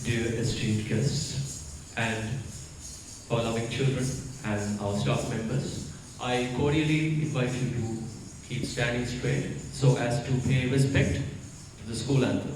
dear esteemed guests, and our loving children and our staff members, I cordially invite you to keep standing straight so as to pay respect to the school anthem.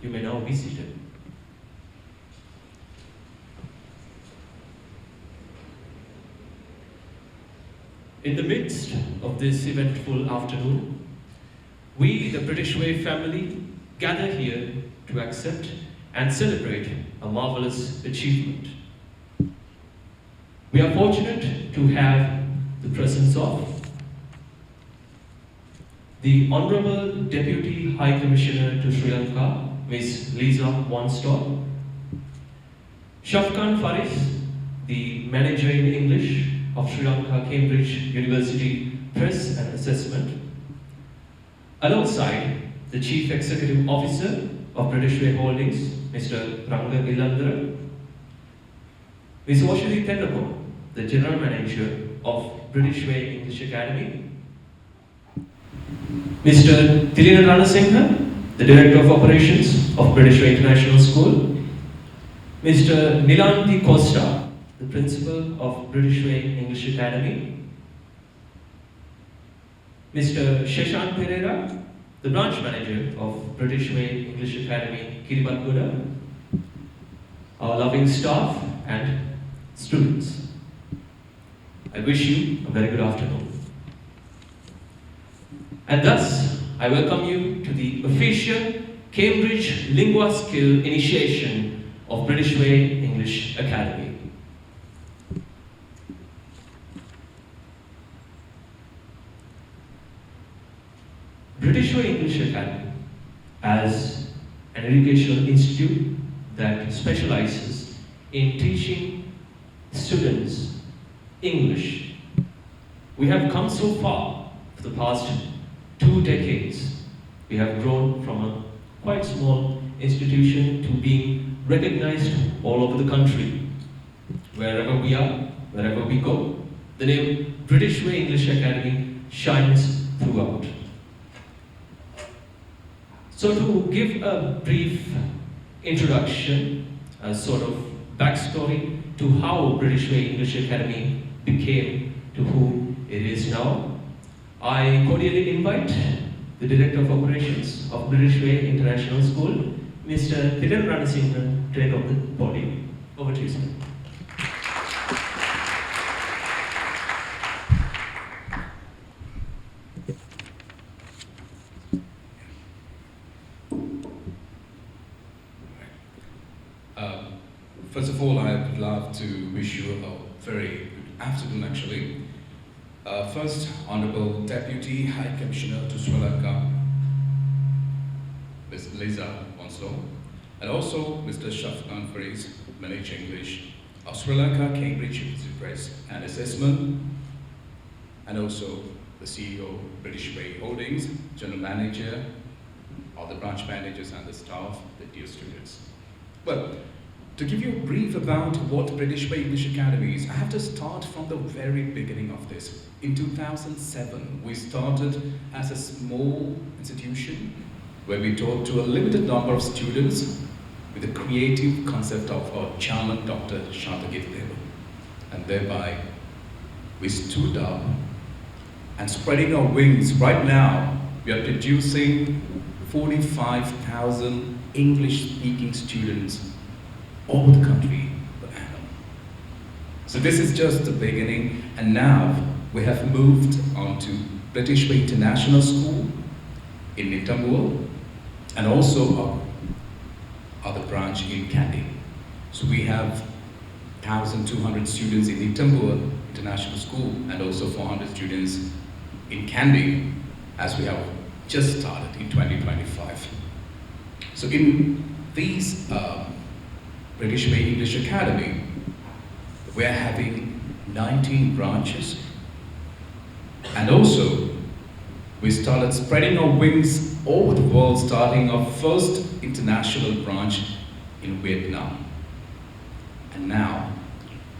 You may now be seated. In the midst of this eventful afternoon, we, the British Way family, gather here to accept and celebrate a marvelous achievement. We are fortunate to have the presence of the Honorable Deputy High Commissioner to Sri Lanka, Ms. Lisa Wanstall, Shafkhaan, the Manager in English of Sri Lanka Cambridge University Press and Assessment, alongside the Chief Executive Officer of British Way Holdings, Mr. Ranga Ilandra, Ms. Oshadi Tendako, the General Manager of British Way English Academy, Mr. Thilina Ranasinghe, the Director of Operations of British Way International School, Mr. Nilanthi Costa, the Principal of British Way English Academy, Mr. Sheshan Pereira, the Branch Manager of British Way English Academy, Kiribathgoda, our loving staff and students. I wish you a very good afternoon. And thus, I welcome you to the official Cambridge Lingua Skill Initiation of British Way English Academy. British Way English Academy, as an educational institute that specializes in teaching students English, we have come so far for the past 2 decades. We have grown from a quite small institution to being recognized all over the country. Wherever we are, wherever we go, the name British Way English Academy shines throughout. So to give a brief introduction, a sort of backstory to how British Way English Academy became to who it is now, I cordially invite the Director of Operations of British Way International School, Mr. Thilina Ranasinghe, to take up the podium. Over to you, sir. First of all, I'd love to wish you a very good afternoon, actually. First, Honorable Deputy High Commissioner to Sri Lanka, Ms. Lisa Wanstall, and also Mr. Shafkhaan for his Managed English of Sri Lanka, Cambridge University Press and Assessment, and also the CEO, British Way Holdings, General Manager, all the branch managers and the staff, the dear students. Well, to give you a brief about what British Way English Academy is, I have to start from the very beginning of this. In 2007, we started as a small institution where we taught to a limited number of students with the creative concept of our chairman, Dr. Shafkhaan. And thereby, we stood up and spreading our wings. Right now, we are producing 45,000 English-speaking students all over the country per annum. So this is just the beginning, and now we have moved on to British Way International School in Nitambur, and also our other branch in Kandy. So we have 1,200 students in Nitambur International School, and also 400 students in Kandy, as we have just started in 2025. So in these British Way English Academy, we're having 19 branches, and also we started spreading our wings all over the world, starting our first international branch in Vietnam. And now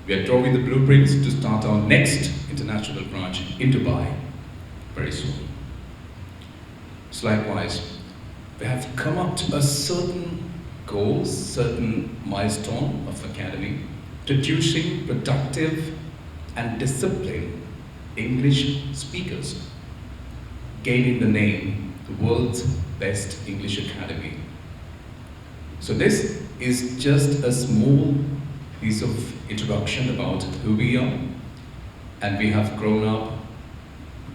we are drawing the blueprints to start our next international branch in Dubai very soon. So likewise, we have come up to a certain goal, certain milestone of Academy, producing productive and disciplined English speakers, gaining the name the world's best English Academy. So this is just a small piece of introduction about who we are, and we have grown up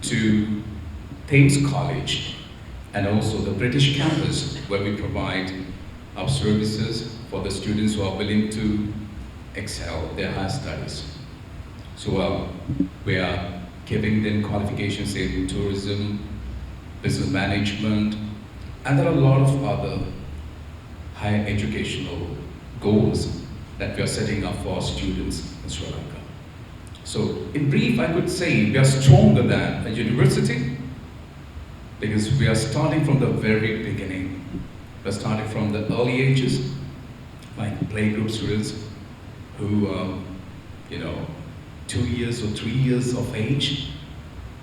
to Thames College and also the British campus, where we provide our services for the students who are willing to excel their higher studies. So we are giving them qualifications in tourism, business management, and there are a lot of other higher educational goals that we are setting up for our students in Sri Lanka. So in brief, I could say we are stronger than a university because we are starting from the very beginning. We are starting from the early ages, like playgroup students who are, 2 years or 3 years of age,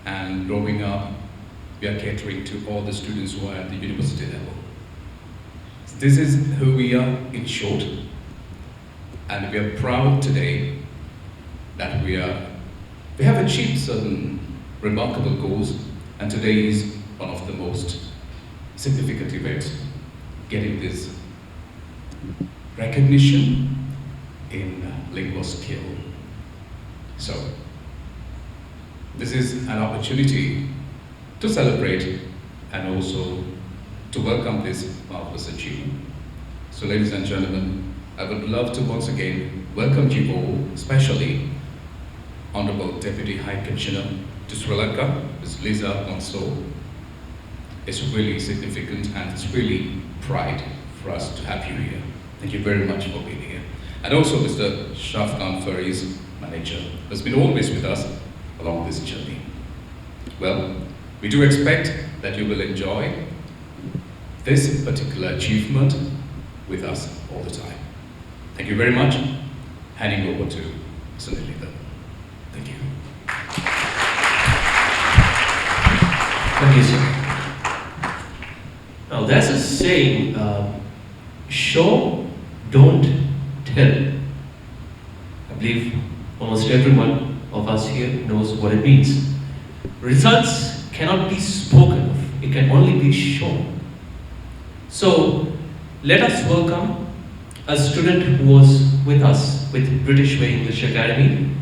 and growing up, we are catering to all the students who are at the university level. So this is who we are in short, and we are proud today that we have achieved certain remarkable goals, and today is one of the most significant events, getting this recognition in lingual skill. So this is an opportunity to celebrate and also to welcome this marvelous achievement. So ladies and gentlemen, I would love to once again welcome you all, especially Honorable Deputy High Commissioner to Sri Lanka, Ms. Lisa Mansour. It's really significant and it's really pride for us to have you here. Thank you very much for being here. And also Mr. Shafkhaan, manager, has been always with us along this journey. Well, we do expect that you will enjoy this particular achievement with us all the time. Thank you very much. Handing over to Mr. Nilita. Thank you. Thank you, sir. Now, there's a saying, show, don't tell. I believe almost everyone of us here knows what it means. Results cannot be spoken of, it can only be shown. So, let us welcome a student who was with us with British Way English Academy,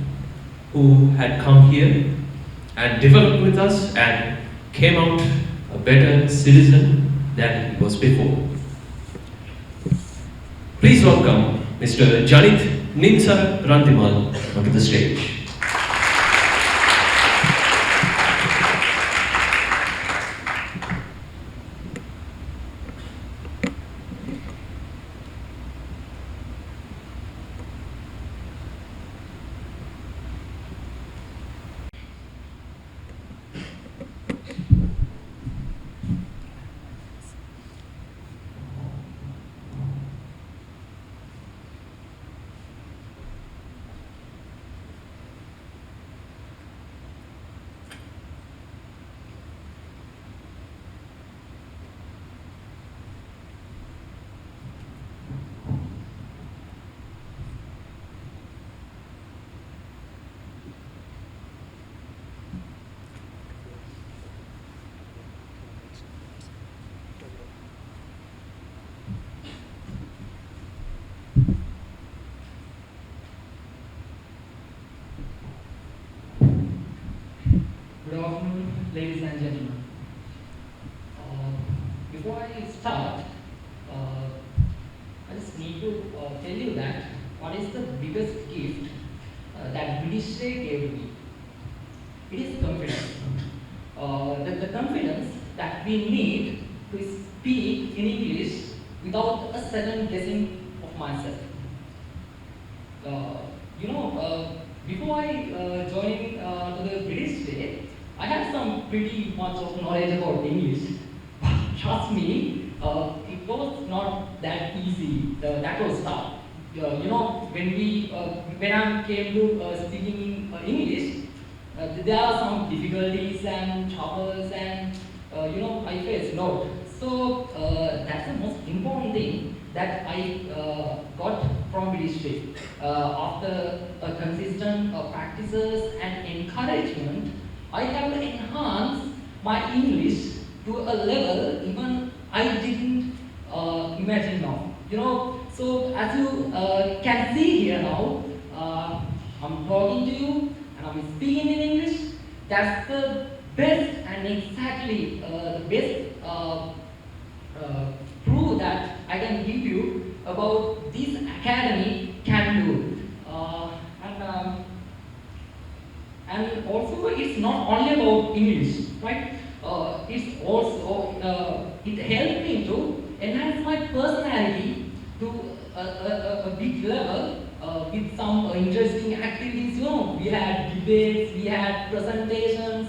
who had come here and developed with us and came out a better citizen than he was before. Please welcome Mr. Janit Ninsara Rantimal onto the stage. ladies and gentlemen. Uh, Before I start, I just need to tell you that what is the biggest gift that British gave me? It is confidence. The confidence that we need to speak in English without a second guessing of myself. Uh, Before I joined to the British Way, I had some pretty much of knowledge about English. But trust me, it was not that easy. That was tough. When I came to speaking English, there are some difficulties and troubles, and I faced a lot. So that's the most important thing that I got from British Way. After consistent practices and encouragement, I have enhanced my English to a level even I didn't imagine now. So as you can see here now, I'm talking to you and I'm speaking in English. That's the best and exactly the best proof that I can give you about this academy can do. And also, it's not only about English, right? It's also it helped me to enhance my personality to a big level with some interesting activities. We had debates, we had presentations,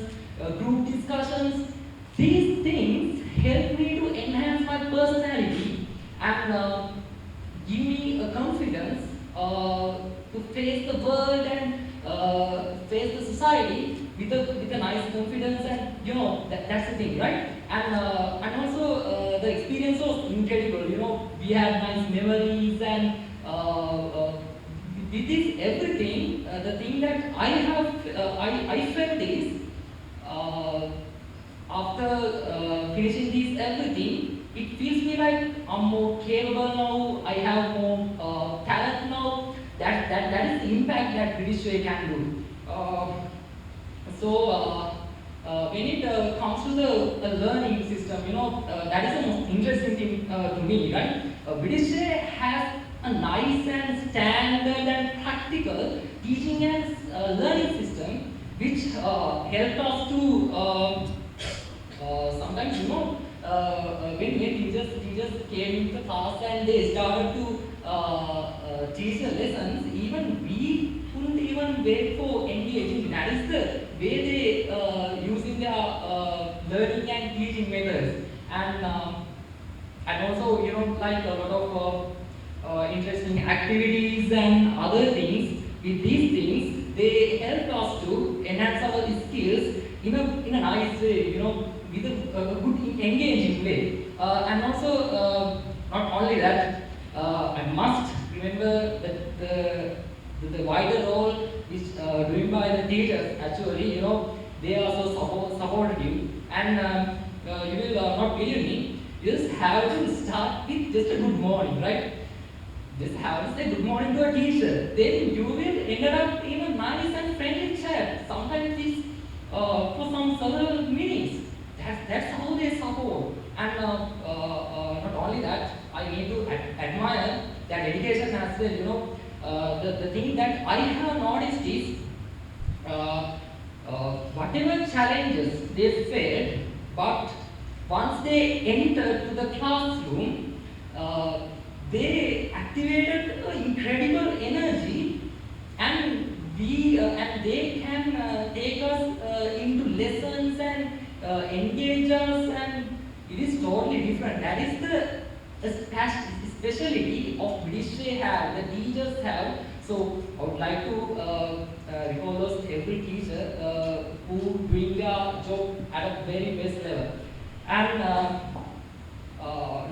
group discussions. These things help me to enhance my personality and give me a confidence to face the world and face the society with a nice confidence, and that's the thing, right? And also the experience was incredible. We had nice memories, and with this everything, the thing that I felt is uh, after finishing this everything, it feels me like I'm more capable now. I have more talent now. That is the impact that British Way can do. When it comes to the learning system, that is the most interesting thing to me, right? British Way has a nice and standard and practical teaching and learning system, which help us to sometimes, when teachers came into the class and they started to teach the lessons, even we couldn't even wait for engaging. That is the way they using their learning and teaching methods. And also, like a lot of interesting activities and other things. With these things, they help us to enhance our skills in a nice way, with a good engaging way. And also, not only that, I must remember that the wider role is doing by the teachers. Actually, they are so supportive, and you will not believe me. You just have to start with just a good morning, right? Just have to say good morning to a teacher. Then you will end up in a nice and friendly chat. Sometimes it's for some several minutes. That's how they support. And not only that, I need to admire their dedication as well. The thing that I have noticed is whatever challenges they faced, but once they entered to the classroom, they activated incredible energy, and they can take us into lessons and engage us, and it is totally different. That is the specialty of British they have, the teachers have. So I would like to recall those every teacher who doing their job at a very best level. And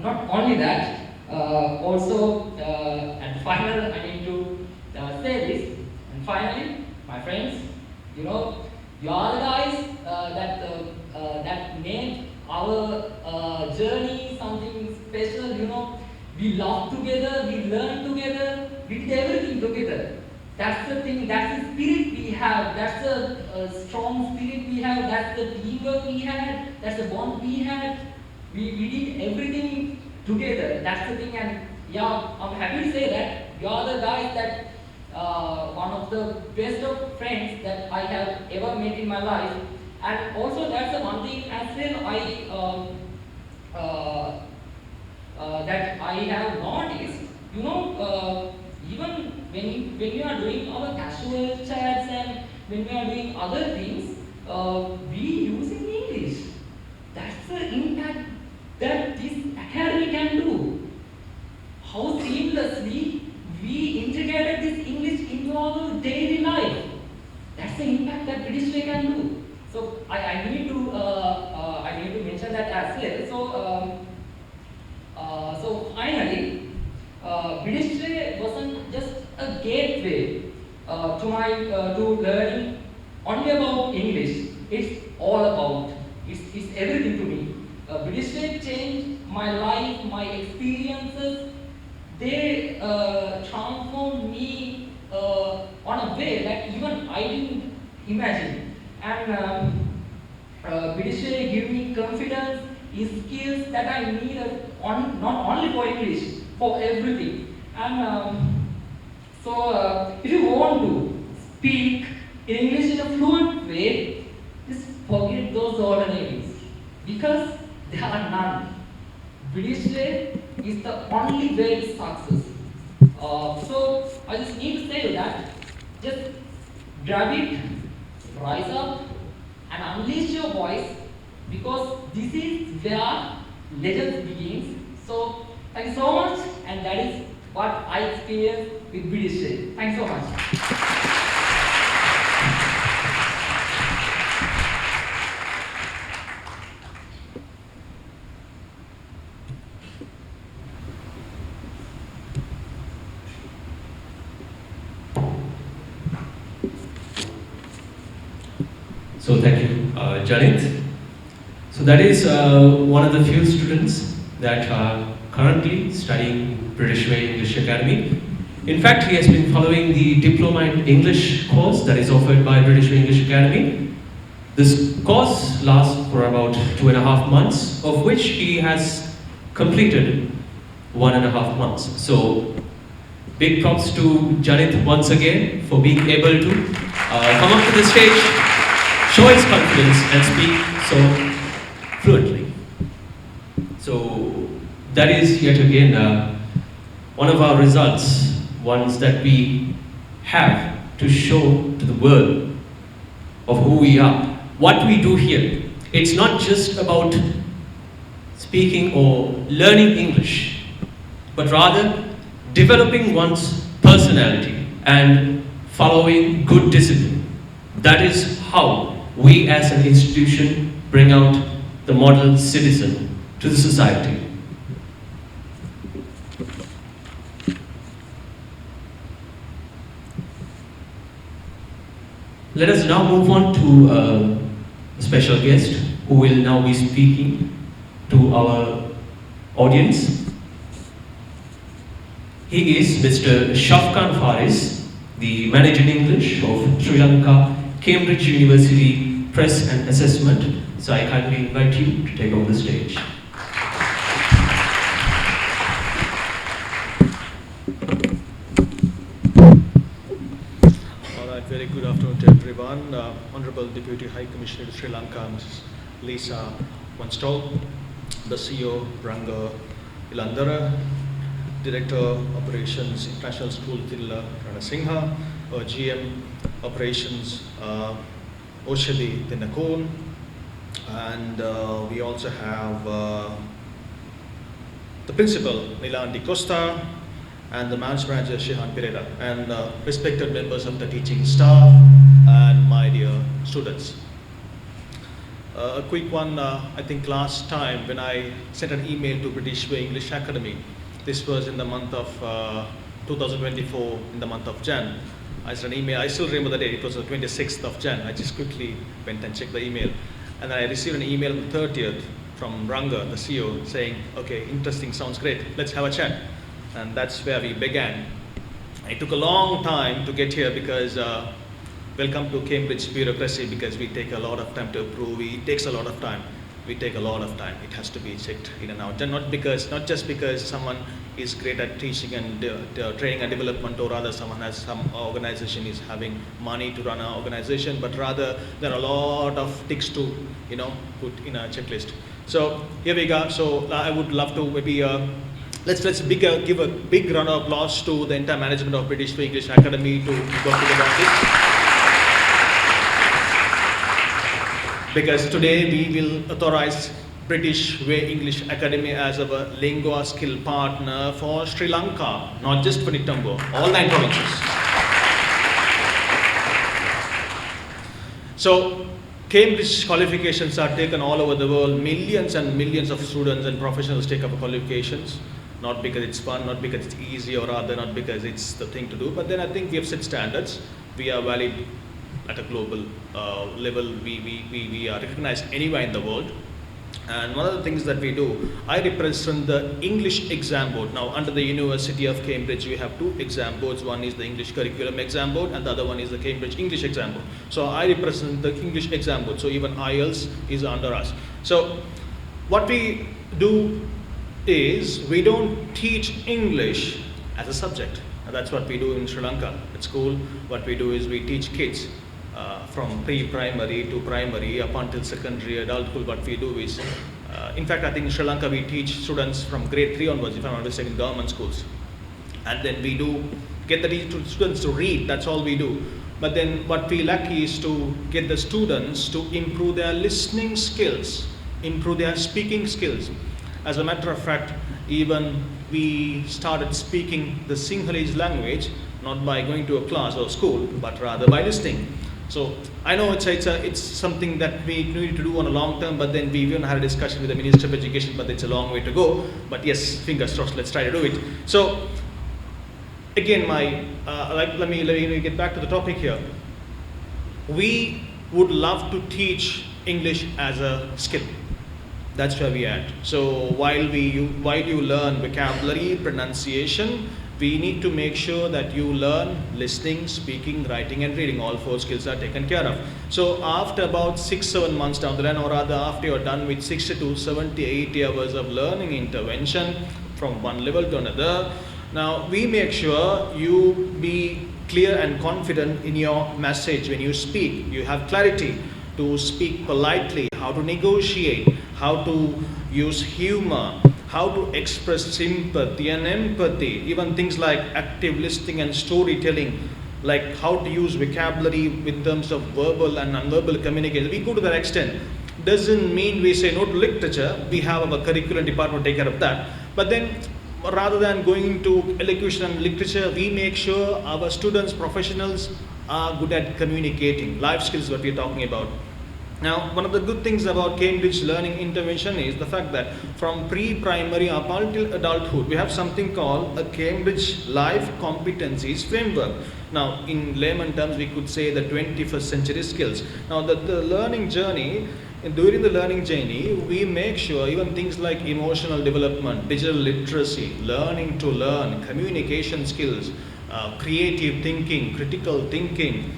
not only that, also at the final, I need to say this. And finally, my friends, you are the guys that made our journey something special. We laughed together, we learned together, we did everything together. That's the thing, that's the spirit we have, that's the strong spirit we have, that's the teamwork we had, that's the bond we had. We did everything together, that's the thing. And yeah, I'm happy to say that you are the guys that one of the best of friends that I have ever met in my life. And also that's the one thing as well that I have noticed, you know, even when you are doing our casual chats and when we are doing other things, we using English. That's the impact that this academy can do. How seamlessly we integrated this English into our daily life. That's the impact that British Way can do. So I need to mention that as well. So finally, British Way wasn't just a gateway to learning only about English. It's all about. It's everything to me. British Way changed my life, my experiences. They transformed me on a way that even I didn't imagine. And British Way gave me confidence, skills that I needed not only for English, for everything. And if you want to speak in English in a fluent way, just forget those ordinaries because there are none. British Way is the only way to success. So I just need to say that just grab it, rise up, and unleash your voice because this is where legends begins. So thank you so much, and that is what I experienced with British Way. Thanks so much. So thank you, Janit. So that is one of the few students that are currently studying British Way English Academy. In fact, he has been following the Diploma in English course that is offered by British Way English Academy. This course lasts for about 2.5 months, of which he has completed 1.5 months. So big props to Janit once again for being able to come up to the stage, show his confidence and speak so fluently. So that is yet again one of our results, ones that we have to show to the world of who we are, what we do here. It's not just about speaking or learning English, but rather developing one's personality and following good discipline. That is how we as an institution bring out the model citizen to the society. Let us now move on to a special guest who will now be speaking to our audience. He is Mr. Shafkhaan Faris, the Manager in English of Sri Lanka, Cambridge University Press and Assessment. So I kindly invite you to take over the stage. Very good afternoon to everyone. Honorable Deputy High Commissioner to Sri Lanka, Mrs. Lisa Wanstall, the CEO, Ranga Ilandara, Director Operations, International School, Tilla Ranasingha, GM Operations, Oshadi Tinakon, and we also have the Principal, Nilan Di Costa, and the Management Manager, Shehan Pereira, and respected members of the teaching staff, and my dear students. A quick one, I think last time when I sent an email to British Way English Academy, this was in the month of 2024, in the month of Jan. I sent an email, I still remember the date, it was the 26th of Jan. I just quickly went and checked the email. And then I received an email on the 30th from Ranga, the CEO, saying, okay, interesting, sounds great, let's have a chat. And that's where we began. It took a long time to get here because welcome to Cambridge bureaucracy, because we take a lot of time to approve. It takes a lot of time. We take a lot of time. It has to be checked in and out. And not just because someone is great at teaching and training and development, or rather someone has some organization is having money to run an organization, but rather there are a lot of ticks to put in a checklist. So here we go. So I would love to maybe let's give a big round of applause to the entire management of British Way English Academy to work together on this. Because today we will authorize British Way English Academy as our lingua skill partner for Sri Lanka, not just for Nitambo, all 9 provinces. So Cambridge qualifications are taken all over the world. Millions and millions of students and professionals take up qualifications, not because it's fun, not because it's easy, or rather not because it's the thing to do, but then I think we have set standards. We are valid at a global level. We are recognized anywhere in the world. And one of the things that we do, I represent the English exam board. Now, under the University of Cambridge, we have 2 exam boards. One is the English Curriculum Exam Board, and the other one is the Cambridge English Exam Board. So I represent the English exam board. So even IELTS is under us. So what we do is we don't teach English as a subject. And that's what we do in Sri Lanka at school. What we do is we teach kids from pre-primary to primary up until secondary adulthood. What we do is, in fact, I think in Sri Lanka we teach students from grade 3 onwards, if I'm not mistaken, government schools. And then we do get the students to read, that's all we do. But then what we lack is to get the students to improve their listening skills, improve their speaking skills. As a matter of fact, even we started speaking the Sinhalese language, not by going to a class or school, but rather by listening. So I know it's something that we need to do on a long term, but then we even had a discussion with the Minister of Education, but it's a long way to go. But yes, fingers crossed, let's try to do it. So again, let me get back to the topic here. We would love to teach English as a skill. That's where we are at. So while you learn vocabulary, pronunciation, we need to make sure that you learn listening, speaking, writing and reading. All 4 skills are taken care of. So after about 6-7 months down the line, or rather after you're done with 60 to 70, 80 hours of learning intervention from one level to another, now we make sure you be clear and confident in your message. When you speak, you have clarity to speak politely, how to negotiate, how to use humor, how to express sympathy and empathy, even things like active listening and storytelling, like how to use vocabulary in terms of verbal and nonverbal communication. We go to that extent. Doesn't mean we say no to literature. We have our curriculum department take care of that. But then rather than going into elocution and literature, we make sure our students, professionals are good at communicating. Life skills, what we're talking about. Now, one of the good things about Cambridge Learning Intervention is the fact that from pre-primary up until adulthood, we have something called a Cambridge Life Competencies Framework. Now, in layman terms, we could say the 21st century skills. Now, the learning journey, during the learning journey, we make sure even things like emotional development, digital literacy, learning to learn, communication skills, creative thinking, critical thinking,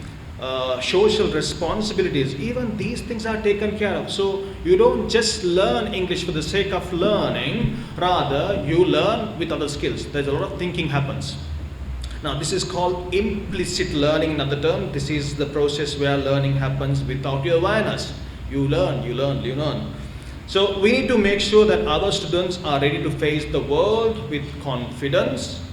social responsibilities, even these things are taken care of. So you don't just learn English for the sake of learning, rather you learn with other skills. There's a lot of thinking happens. Now this is called implicit learning, another term. This is the process where learning happens without your awareness. You learn. So we need to make sure that our students are ready to face the world with confidence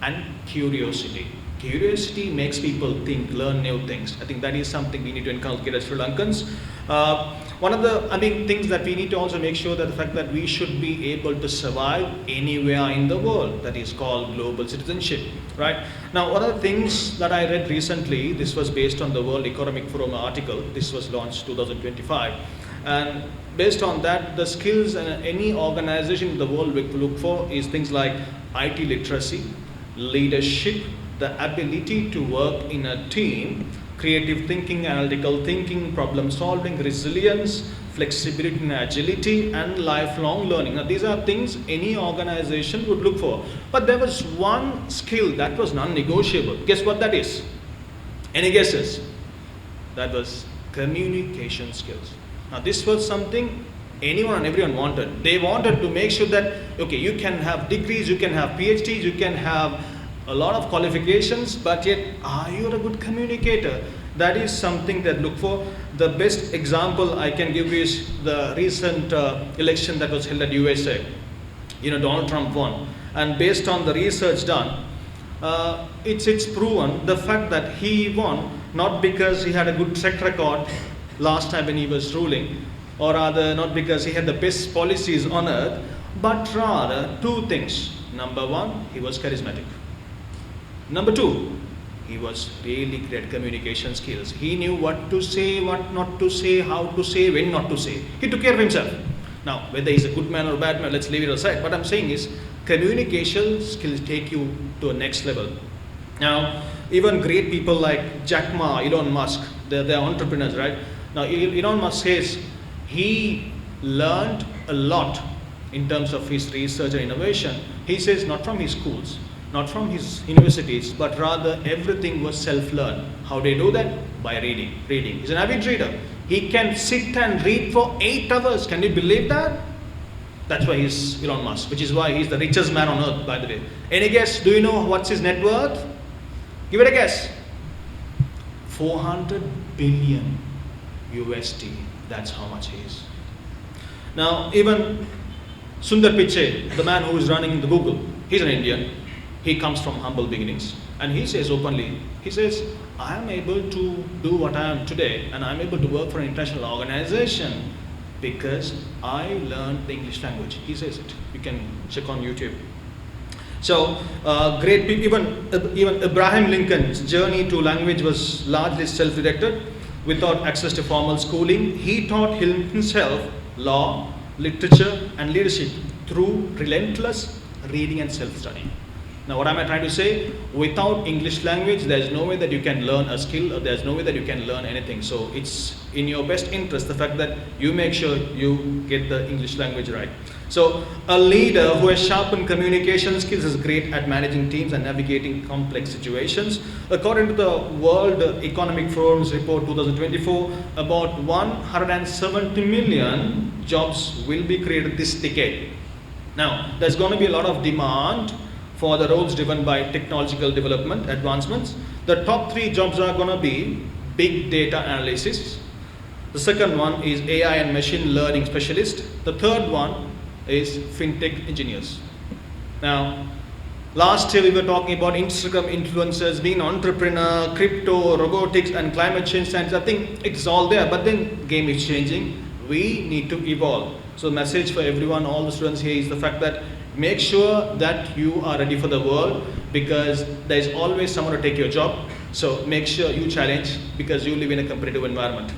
and curiosity. Curiosity makes people think, learn new things. I think that is something we need to inculcate as Sri Lankans. One of the things that we need to also make sure that the fact that we should be able to survive anywhere in the world. That is called global citizenship, right? Now, one of the things that I read recently, this was based on the World Economic Forum article. This was launched 2025. And based on that, the skills any organization in the world will look for is things like IT literacy, leadership, the ability to work in a team, creative thinking, analytical thinking, problem solving, resilience, flexibility and agility, and lifelong learning. Now, these are things any organization would look for. But there was one skill that was non-negotiable. Guess what that is? Any guesses? That was communication skills. Now, this was something anyone and everyone wanted. They wanted to make sure that, okay, you can have degrees, you can have PhDs, you can have a lot of qualifications, but yet, are you a good communicator? That is something that look for. The best example I can give is the recent election that was held at USA. Donald Trump won. And based on the research done, it's proven the fact that he won not because he had a good track record last time when he was ruling, or rather not because he had the best policies on earth, but rather two things. Number one, he was charismatic. Number two, he was really great communication skills. He knew what to say, what not to say, how to say, when not to say. He took care of himself. Now, whether he's a good man or a bad man, let's leave it aside. What I'm saying is, communication skills take you to a next level. Now, even great people like Jack Ma, Elon Musk, they're entrepreneurs, right? Now, Elon Musk says he learned a lot in terms of his research and innovation. He says not from his schools, not from his universities, but rather everything was self-learned. How do you do that? By reading. He's an avid reader. He can sit and read for 8 hours. Can you believe that? That's why he's Elon Musk, which is why he's the richest man on earth, by the way. Any guess? Do you know what's his net worth? Give it a guess. 400 billion USD. That's how much he is. Now, even Sundar Pichai, the man who is running the Google, he's an Indian. He comes from humble beginnings. And he says openly, he says, I am able to do what I am today, and I'm able to work for an international organization because I learned the English language. He says it. You can check on YouTube. So, great people, even Abraham Lincoln's journey to language was largely self-directed without access to formal schooling. He taught himself law, literature, and leadership through relentless reading and self-study. Now, what am I trying to say? Without English language, there's no way that you can learn a skill, or there's no way that you can learn anything. So it's in your best interest, the fact that you make sure you get the English language right. So a leader who has sharpened communication skills is great at managing teams and navigating complex situations. According to the World Economic Forum's report 2024, about 170 million jobs will be created this decade. Now, there's going to be a lot of demand for the roles driven by technological development, advancements. The top 3 jobs are going to be big data analysis. The second one is AI and machine learning specialist. The third one is fintech engineers. Now, last year we were talking about Instagram influencers, being an entrepreneur, crypto, robotics, and climate change science. I think it's all there, but then game is changing. We need to evolve. So the message for everyone, all the students here, is the fact that make sure that you are ready for the world, because there's always someone to take your job. So make sure you challenge, because you live in a competitive environment.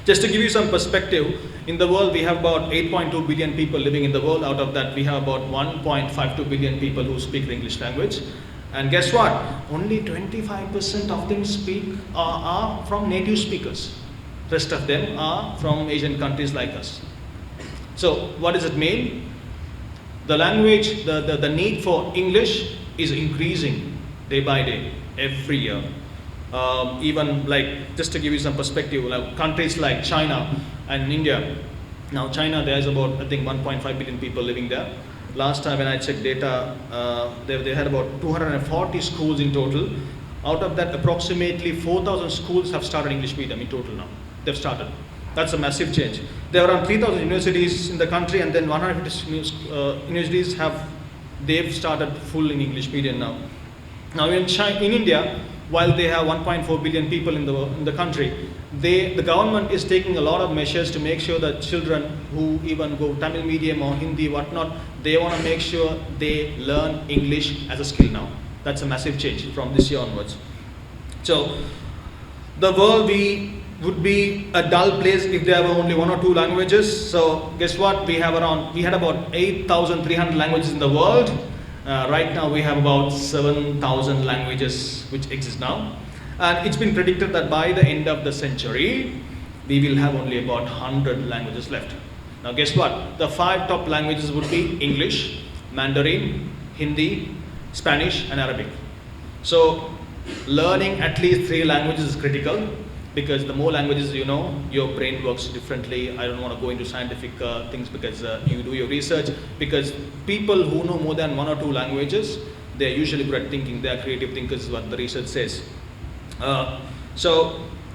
Just to give you some perspective, in the world we have about 8.2 billion people living in the world. Out of that, we have about 1.52 billion people who speak the English language. And guess what? Only 25% of them are from native speakers. Rest of them are from Asian countries like us. So what does it mean? The language, the need for English is increasing day by day, every year. Even like, just to give you some perspective, like countries like China and India. Now China, there's about, I think, 1.5 billion people living there. Last time when I checked data, they had about 240 schools in total. Out of that, approximately 4,000 schools have started English medium in total now. They've started. That's a massive change. There are around 3,000 universities in the country, and then 150 universities they've started full in English medium now. Now in India, while they have 1.4 billion people in the country, the government is taking a lot of measures to make sure that children who even go Tamil medium or Hindi, whatnot, they want to make sure they learn English as a skill now. That's a massive change from this year onwards. So the world would be a dull place if there were only 1 or 2 languages. So guess what? We had about 8,300 languages in the world. Right now we have about 7,000 languages which exist now. And it's been predicted that by the end of the century, we will have only about 100 languages left. Now guess what? The 5 top languages would be English, Mandarin, Hindi, Spanish and Arabic. So learning at least 3 languages is critical, because the more languages you know, your brain works differently. I don't want to go into scientific things, because you do your research, because people who know more than 1 or 2 languages, they're usually good at thinking. They are creative thinkers, is what the research says. So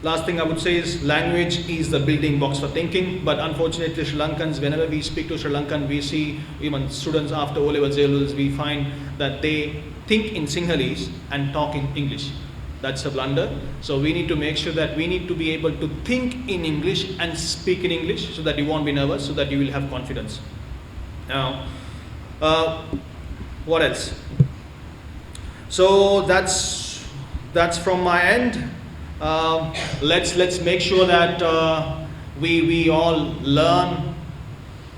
last thing I would say is language is the building blocks for thinking, but unfortunately Sri Lankans, whenever we speak to Sri Lankan, we see even students after O-levels, A-levels, we find that they think in Sinhalese and talk in English. That's a blunder. So we need to make sure that we need to be able to think in English and speak in English, so that you won't be nervous, so that you will have confidence. Now, what else? So that's from my end. Let's make sure that we all learn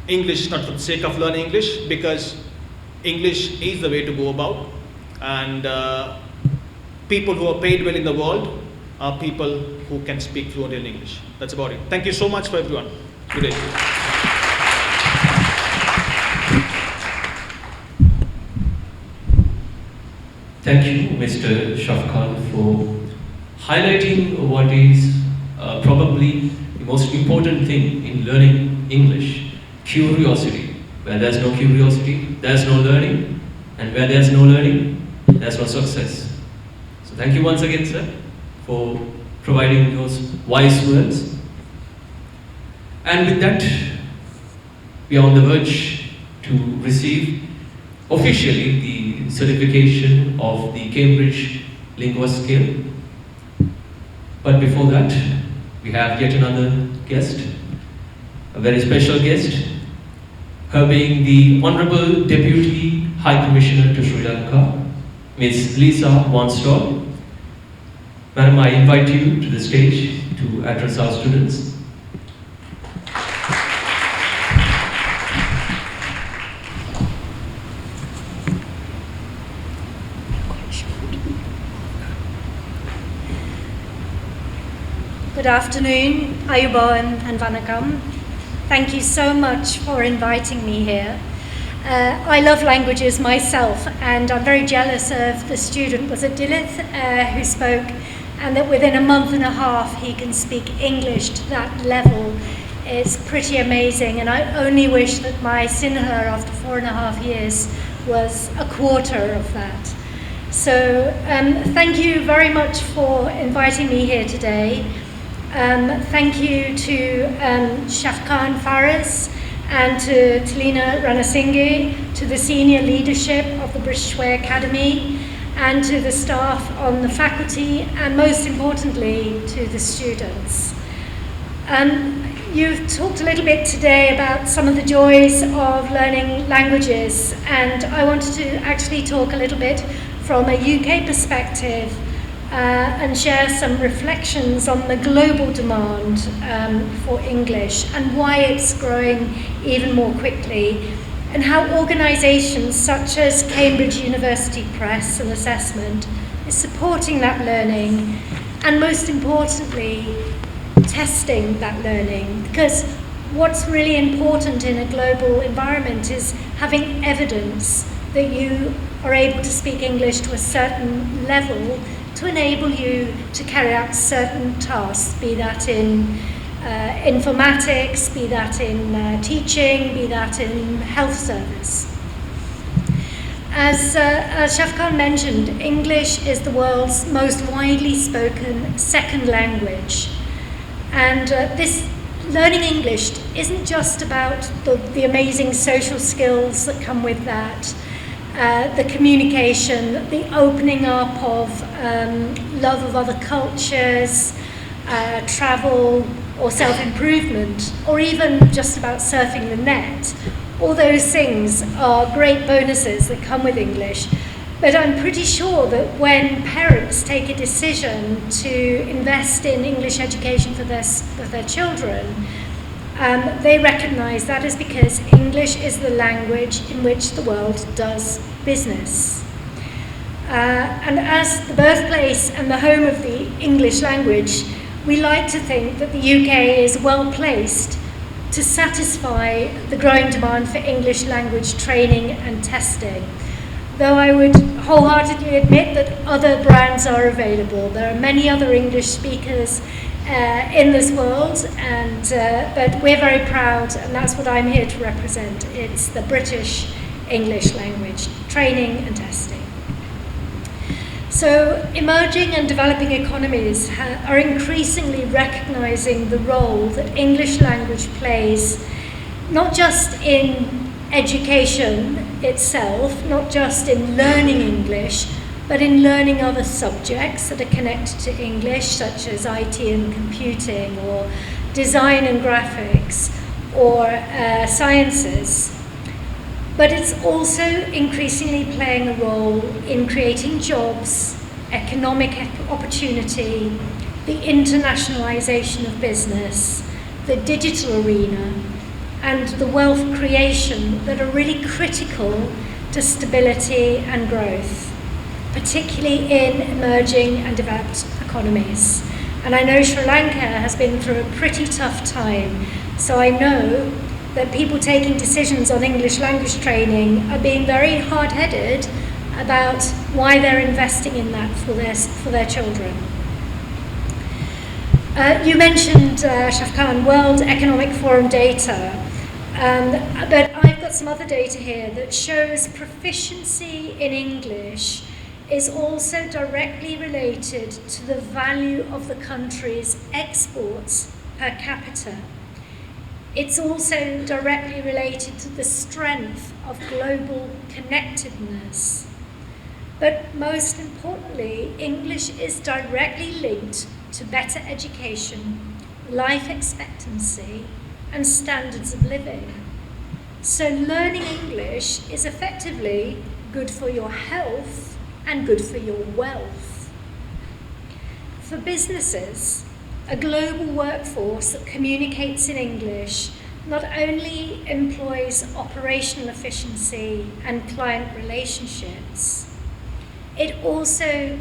English, not for the sake of learning English, because English is the way to go about. And people who are paid well in the world are people who can speak fluent in English. That's about it. Thank you so much for everyone today. Thank you, Mr. Shafkhaan, for highlighting what is probably the most important thing in learning English: curiosity. Where there's no curiosity, there's no learning, and where there's no learning, there's no success. So thank you once again, sir, for providing those wise words. And with that, we are on the verge to receive officially the certification of the Cambridge Lingua Scale. But before that, we have yet another guest, a very special guest, her being the Honorable Deputy High Commissioner to Sri Lanka, Ms. Lisa Wanstall. Madam, I invite you to the stage to address our students. Good afternoon, Ayubowan and Vanakkam. Thank you so much for inviting me here. I love languages myself, and I'm very jealous of the student, was it Dilith, who spoke, and that within a month and a half he can speak English to that level. It's pretty amazing, and I only wish that my Sinha after 4.5 years was a quarter of that. So thank you very much for inviting me here today. Thank you to Shafkhaan Faris and to Talina Ranasinghe, to the senior leadership of the British Way Academy, and to the staff on the faculty, and most importantly to the students. You've talked a little bit today about some of the joys of learning languages, and I wanted to actually talk a little bit from a UK perspective and share some reflections on the global demand for English and why it's growing even more quickly, and how organisations such as Cambridge University Press and Assessment is supporting that learning, and most importantly, testing that learning. Because what's really important in a global environment is having evidence that you are able to speak English to a certain level to enable you to carry out certain tasks, be that in informatics, be that in teaching, be that in health service. As Shafkhaan mentioned, English is the world's most widely spoken second language. And this learning English isn't just about the amazing social skills that come with that, the communication, the opening up of love of other cultures, travel or self-improvement, or even just about surfing the net. All those things are great bonuses that come with English. But I'm pretty sure that when parents take a decision to invest in English education for their children, they recognise that is because English is the language in which the world does business. And as the birthplace and the home of the English language, we like to think that the UK is well placed to satisfy the growing demand for English language training and testing. Though I would wholeheartedly admit that other brands are available. There are many other English speakers in this world, but we're very proud, and that's what I'm here to represent. It's the British English language training and testing. So emerging and developing economies are increasingly recognizing the role that English language plays, not just in education itself, not just in learning English, but in learning other subjects that are connected to English, such as IT and computing, or design and graphics, or sciences. But it's also increasingly playing a role in creating jobs, economic opportunity, the internationalization of business, the digital arena, and the wealth creation that are really critical to stability and growth, particularly in emerging and developed economies. And I know Sri Lanka has been through a pretty tough time, so I know that people taking decisions on English language training are being very hard-headed about why they're investing in that for their children. You mentioned, Shafkhaan, World Economic Forum data, but I've got some other data here that shows proficiency in English is also directly related to the value of the country's exports per capita. It's also directly related to the strength of global connectedness. But most importantly, English is directly linked to better education, life expectancy, and standards of living. So learning English is effectively good for your health and good for your wealth. For businesses, a global workforce that communicates in English not only employs operational efficiency and client relationships, it also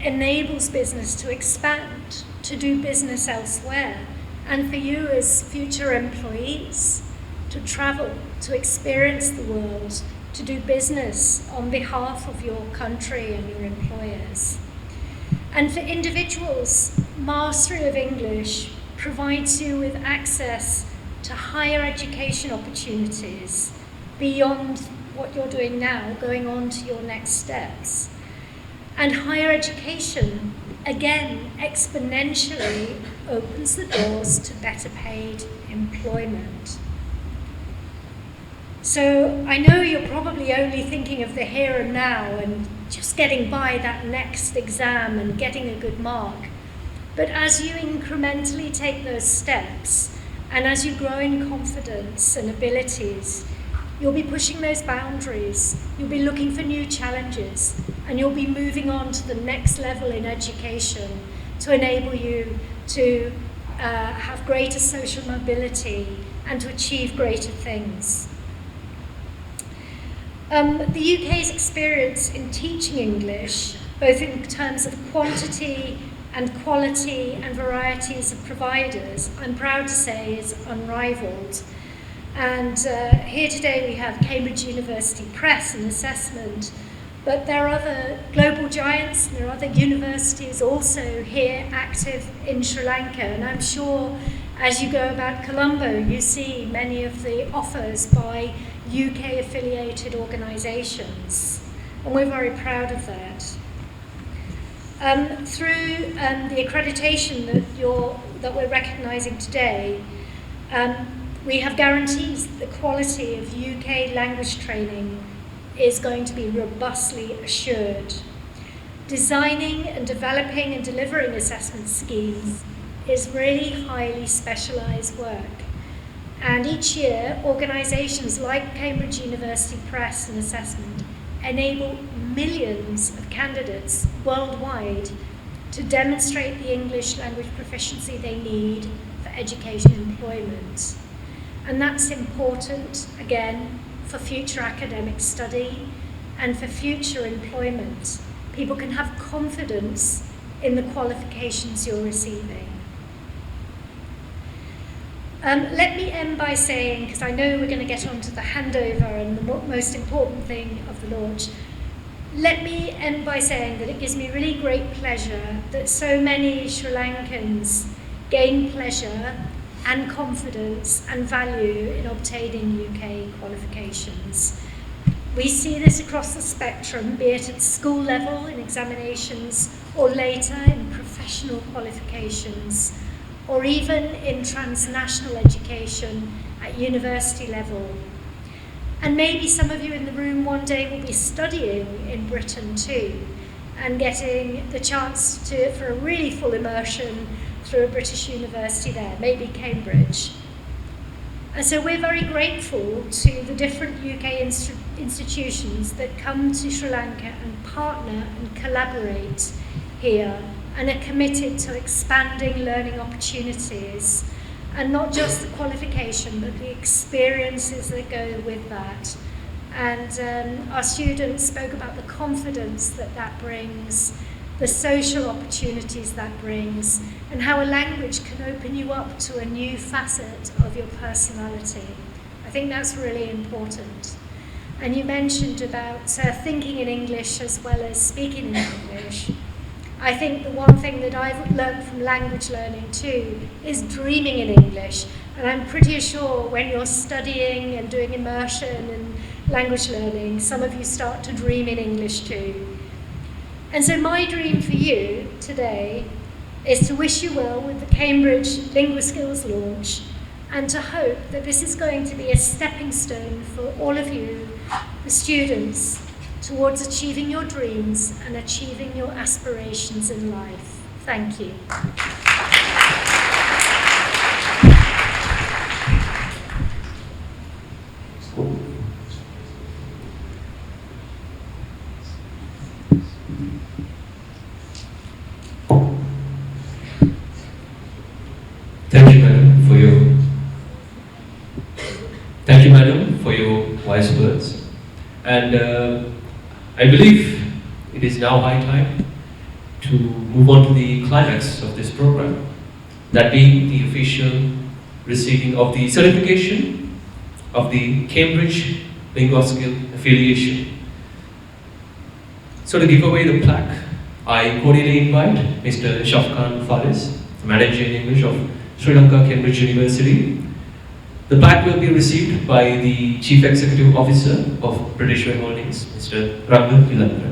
enables business to expand, to do business elsewhere, and for you as future employees to travel, to experience the world, to do business on behalf of your country and your employers. And for individuals, mastery of English provides you with access to higher education opportunities beyond what you're doing now, going on to your next steps. And higher education, again, exponentially opens the doors to better paid employment. So I know you're probably only thinking of the here and now and just getting by that next exam and getting a good mark. But as you incrementally take those steps, and as you grow in confidence and abilities, you'll be pushing those boundaries, you'll be looking for new challenges, and you'll be moving on to the next level in education to enable you to have greater social mobility and to achieve greater things. The UK's experience in teaching English, both in terms of quantity and quality and varieties of providers, I'm proud to say is unrivaled. And here today we have Cambridge University Press and Assessment, but there are other global giants, and there are other universities also here active in Sri Lanka, and I'm sure as you go about Colombo you see many of the offers by UK affiliated organisations, and we're very proud of that. Through the accreditation that we're recognising today, we have guarantees that the quality of UK language training is going to be robustly assured. Designing and developing and delivering assessment schemes is really highly specialised work. And each year, organisations like Cambridge University Press and Assessment enable millions of candidates worldwide to demonstrate the English language proficiency they need for education and employment. And that's important, again, for future academic study and for future employment. People can have confidence in the qualifications you're receiving. Let me end by saying, because I know we're going to get on to the handover and the most important thing of the launch, let me end by saying that it gives me really great pleasure that so many Sri Lankans gain pleasure and confidence and value in obtaining UK qualifications. We see this across the spectrum, be it at school level in examinations or later in professional qualifications, or even in transnational education at university level. And maybe some of you in the room one day will be studying in Britain too, and getting the chance for a really full immersion through a British university there, maybe Cambridge. And so we're very grateful to the different UK institutions that come to Sri Lanka and partner and collaborate here and are committed to expanding learning opportunities, and not just the qualification but the experiences that go with that. And our students spoke about the confidence that that brings, the social opportunities that brings, and how a language can open you up to a new facet of your personality. I think that's really important. And you mentioned about thinking in English as well as speaking in English. I think the one thing that I've learned from language learning too is dreaming in English. And I'm pretty sure when you're studying and doing immersion and language learning, some of you start to dream in English too. And so my dream for you today is to wish you well with the Cambridge LinguaSkills launch, and to hope that this is going to be a stepping stone for all of you, the students, towards achieving your dreams and achieving your aspirations in life. Thank you. Thank you, madam, for your wise words. And I believe it is now high time to move on to the climax of this program, that being the official receiving of the certification of the Cambridge LinguaSkills affiliation. So to give away the plaque, I cordially invite Mr. Shafkhaan, the Manager in English of Sri Lanka Cambridge University. The plaque will be received by the Chief Executive Officer of British Way Holdings, Mr. Ranga Ilandra.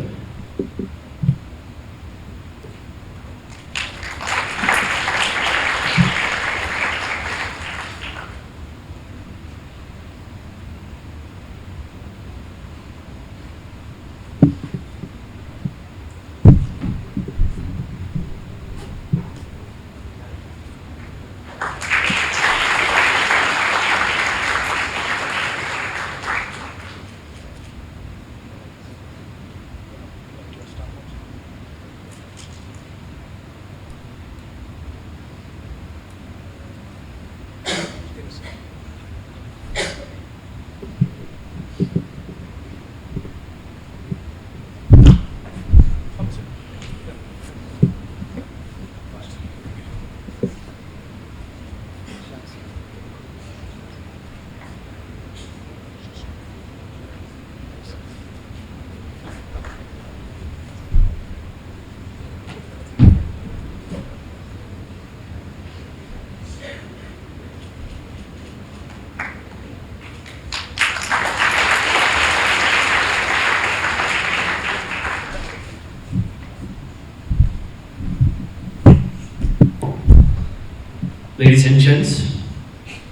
Ladies and gents,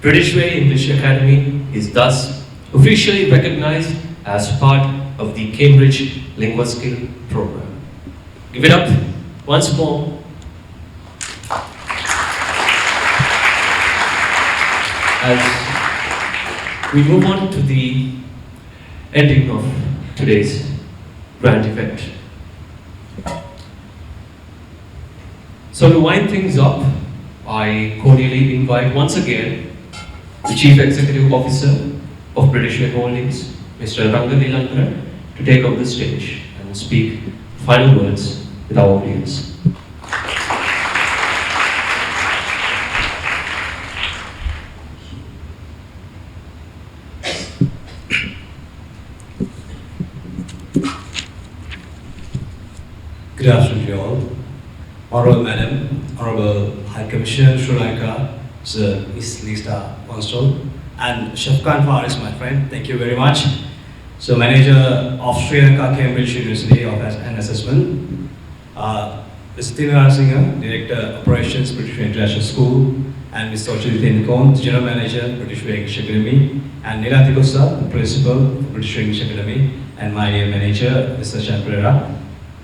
British Way English Academy is thus officially recognized as part of the Cambridge LinguaSkills program. Give it up once more. As we move on to the ending of today's grand event. So to wind things up, I cordially invite once again the Chief Executive Officer of British Way Holdings, Mr. Ranga Ilandra, to take up the stage and speak final words with our audience. Good afternoon to you all. Honorable Madam, Honorable High Commissioner Sri Lanka, Sir Miss Lisa Constable, and Shafkhaan Faris, my friend, thank you very much. So, Manager of Sri Lanka Cambridge University of an Assessment, Mr. Tinara Singh, Director Operations, British International School, and Mr. Ochidi Tenkon, General Manager, British English Academy, and Nilati Kosa, the Principal, British English Academy, and my dear Manager, Mr. Chan Pereira.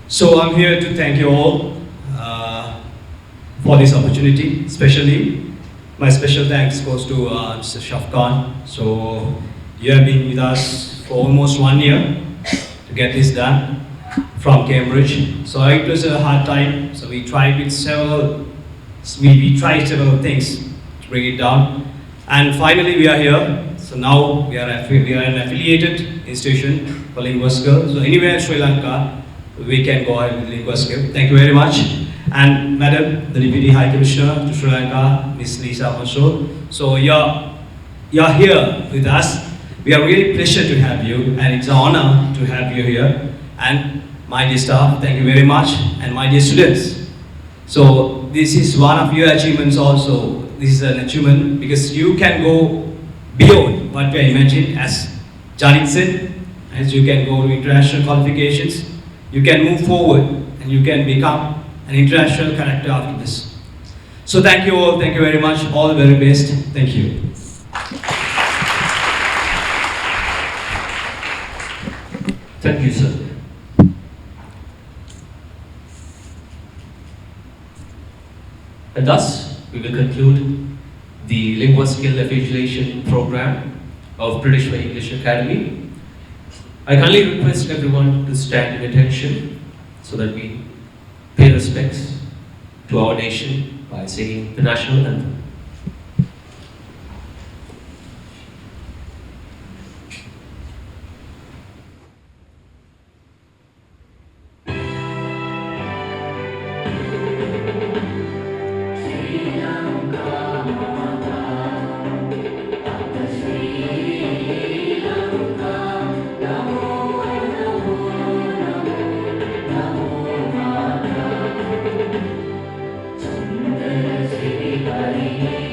So I'm here to thank you all for this opportunity, especially my special thanks goes to Mr. Shafkhaan. So you have been with us for almost 1 year to get this done from Cambridge. So it was a hard time. So we tried several things to bring it down, and finally we are here. So now we are an affiliated institution for linguistics. So anywhere in Sri Lanka, we can go ahead with linguistics. Thank you very much. And Madam, the Deputy High Commissioner to Sri Lanka, Ms. Lisa also. So you're here with us. We are really pleasure to have you, and it's an honor to have you here. And my dear staff, thank you very much, and my dear students. So this is one of your achievements also. This is an achievement because you can go beyond what we imagine, as Janik said, as you can go to international qualifications, you can move forward and you can become an international character after this. So thank you all, thank you very much, all the very best, thank you. Thank you, sir. And thus, we will conclude the Lingua Skill Affiliation Program of British English Academy. I kindly request everyone to stand in attention so that we pay respects to our nation by singing the national anthem. Hare